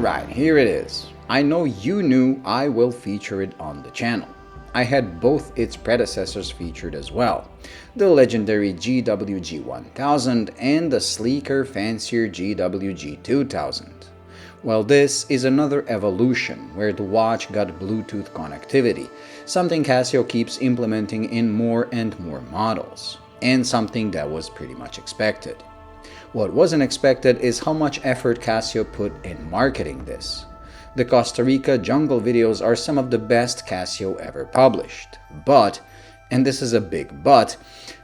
Alright, here it is. I know you knew I will feature it on the channel. I had both its predecessors featured as well, the legendary GWG1000 and the sleeker, fancier GWG2000. Well, this is another evolution where the watch got Bluetooth connectivity, something Casio keeps implementing in more and more models, and something that was pretty much expected. What wasn't expected is how much effort Casio put in marketing this. The Costa Rica jungle videos are some of the best Casio ever published. But, and this is a big but,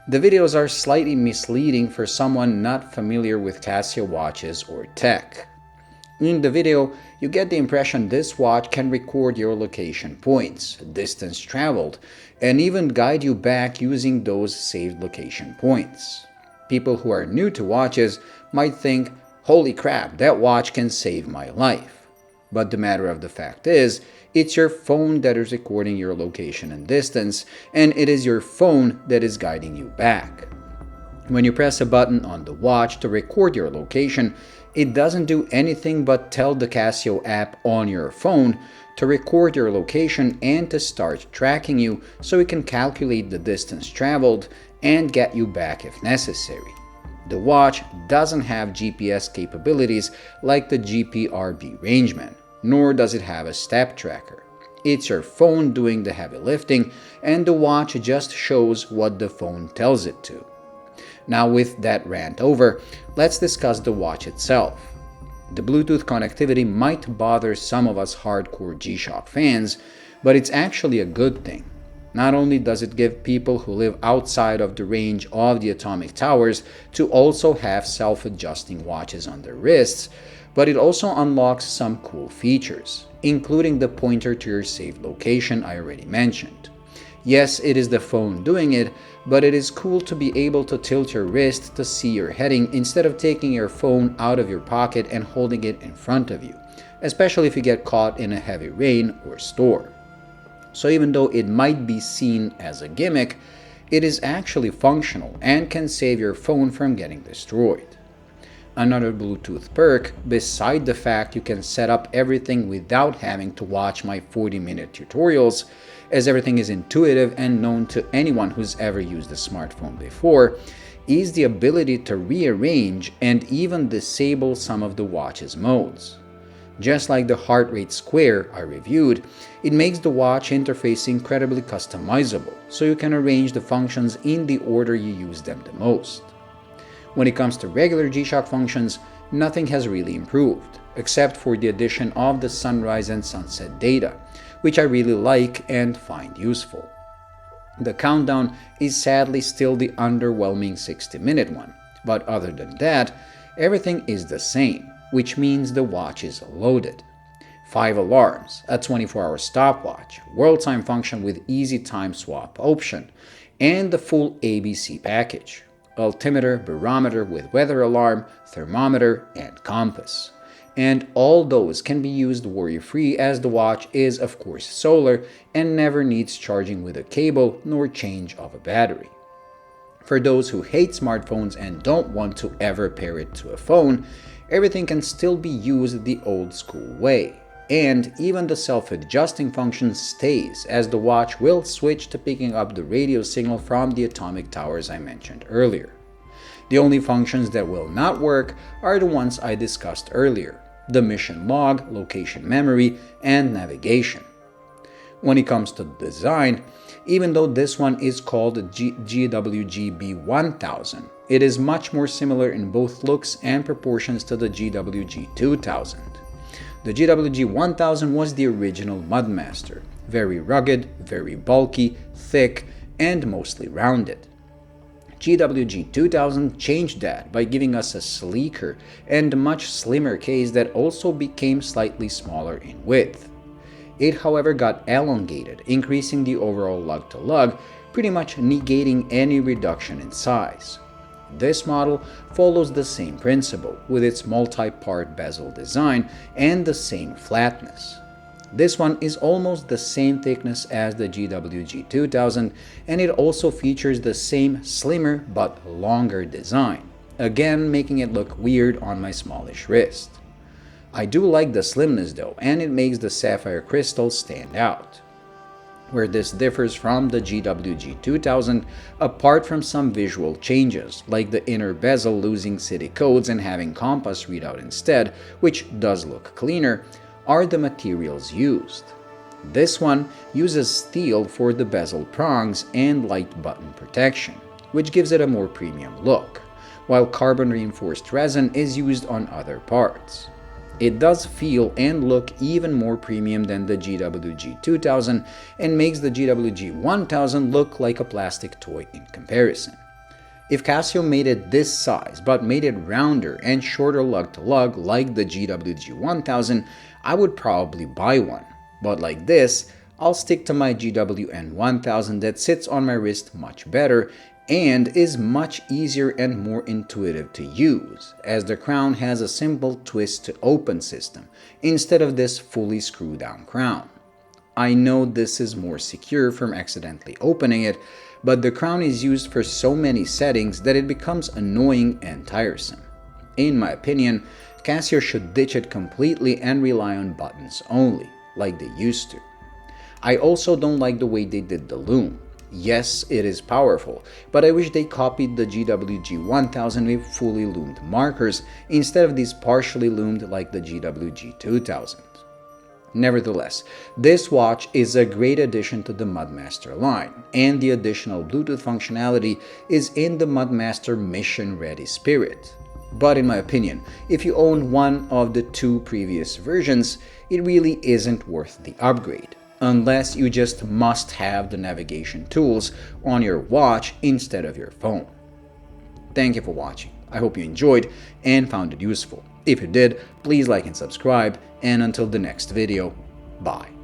the videos are slightly misleading for someone not familiar with Casio watches or tech. In the video, you get the impression this watch can record your location points, distance traveled, and even guide you back using those saved location points. People who are new to watches might think, holy crap, that watch can save my life. But the matter of the fact is, it's your phone that is recording your location and distance, and it is your phone that is guiding you back. When you press a button on the watch to record your location, it doesn't do anything but tell the Casio app on your phone to record your location and to start tracking you so it can calculate the distance traveled and get you back if necessary. The watch doesn't have GPS capabilities like the GPRB Rangeman, nor does it have a step tracker. It's your phone doing the heavy lifting, and the watch just shows what the phone tells it to. Now, with that rant over, let's discuss the watch itself. The Bluetooth connectivity might bother some of us hardcore G-Shock fans, but it's actually a good thing. Not only does it give people who live outside of the range of the atomic towers to also have self-adjusting watches on their wrists, but it also unlocks some cool features, including the pointer to your saved location I already mentioned. Yes, it is the phone doing it, but it is cool to be able to tilt your wrist to see your heading instead of taking your phone out of your pocket and holding it in front of you, especially if you get caught in a heavy rain or storm. So even though it might be seen as a gimmick, it is actually functional and can save your phone from getting destroyed. Another Bluetooth perk, beside the fact you can set up everything without having to watch my 40-minute tutorials, as everything is intuitive and known to anyone who's ever used a smartphone before, is the ability to rearrange and even disable some of the watch's modes. Just like the heart rate square I reviewed, it makes the watch interface incredibly customizable, so you can arrange the functions in the order you use them the most. When it comes to regular G-Shock functions, nothing has really improved, except for the addition of the sunrise and sunset data, which I really like and find useful. The countdown is sadly still the underwhelming 60-minute one, but other than that, everything is the same, which means the watch is loaded. 5 alarms, a 24-hour stopwatch, world time function with easy time swap option, and the full ABC package. Altimeter, barometer with weather alarm, thermometer, and compass. And all those can be used worry-free as the watch is of course solar and never needs charging with a cable nor change of a battery. For those who hate smartphones and don't want to ever pair it to a phone, everything can still be used the old school way. And even the self-adjusting function stays, as the watch will switch to picking up the radio signal from the atomic towers I mentioned earlier. The only functions that will not work are the ones I discussed earlier: the mission log, location memory, and navigation. When it comes to design, even though this one is called GWGB1000, it is much more similar in both looks and proportions to the GWG2000. The GWG1000 was the original Mudmaster, very rugged, very bulky, thick, and mostly rounded. GWG2000 changed that by giving us a sleeker and much slimmer case that also became slightly smaller in width. It, however, got elongated, increasing the overall lug-to-lug, pretty much negating any reduction in size. This model follows the same principle, with its multi-part bezel design and the same flatness. This one is almost the same thickness as the GWG2000, and it also features the same slimmer but longer design, again making it look weird on my smallish wrist. I do like the slimness though, and it makes the sapphire crystal stand out. Where this differs from the GWG2000, apart from some visual changes, like the inner bezel losing city codes and having compass readout instead, which does look cleaner, are the materials used. This one uses steel for the bezel prongs and light button protection, which gives it a more premium look, while carbon reinforced resin is used on other parts. It does feel and look even more premium than the GWG2000 and makes the GWG1000 look like a plastic toy in comparison. If Casio made it this size but made it rounder and shorter lug to lug like the GWG1000, I would probably buy one. But like this, I'll stick to my GWN1000 that sits on my wrist much better and is much easier and more intuitive to use, as the crown has a simple twist to open system instead of this fully screw down crown. I know this is more secure from accidentally opening it, but the crown is used for so many settings that it becomes annoying and tiresome. In my opinion, Casio should ditch it completely and rely on buttons only, like they used to. I also don't like the way they did the loom. Yes, it is powerful, but I wish they copied the GWG1000 with fully loomed markers instead of these partially loomed like the GWG2000. Nevertheless, this watch is a great addition to the Mudmaster line, and the additional Bluetooth functionality is in the Mudmaster mission-ready spirit. But in my opinion, if you own one of the two previous versions, it really isn't worth the upgrade, unless you just must have the navigation tools on your watch instead of your phone. Thank you for watching. I hope you enjoyed and found it useful. If you did, please like and subscribe, and until the next video, bye.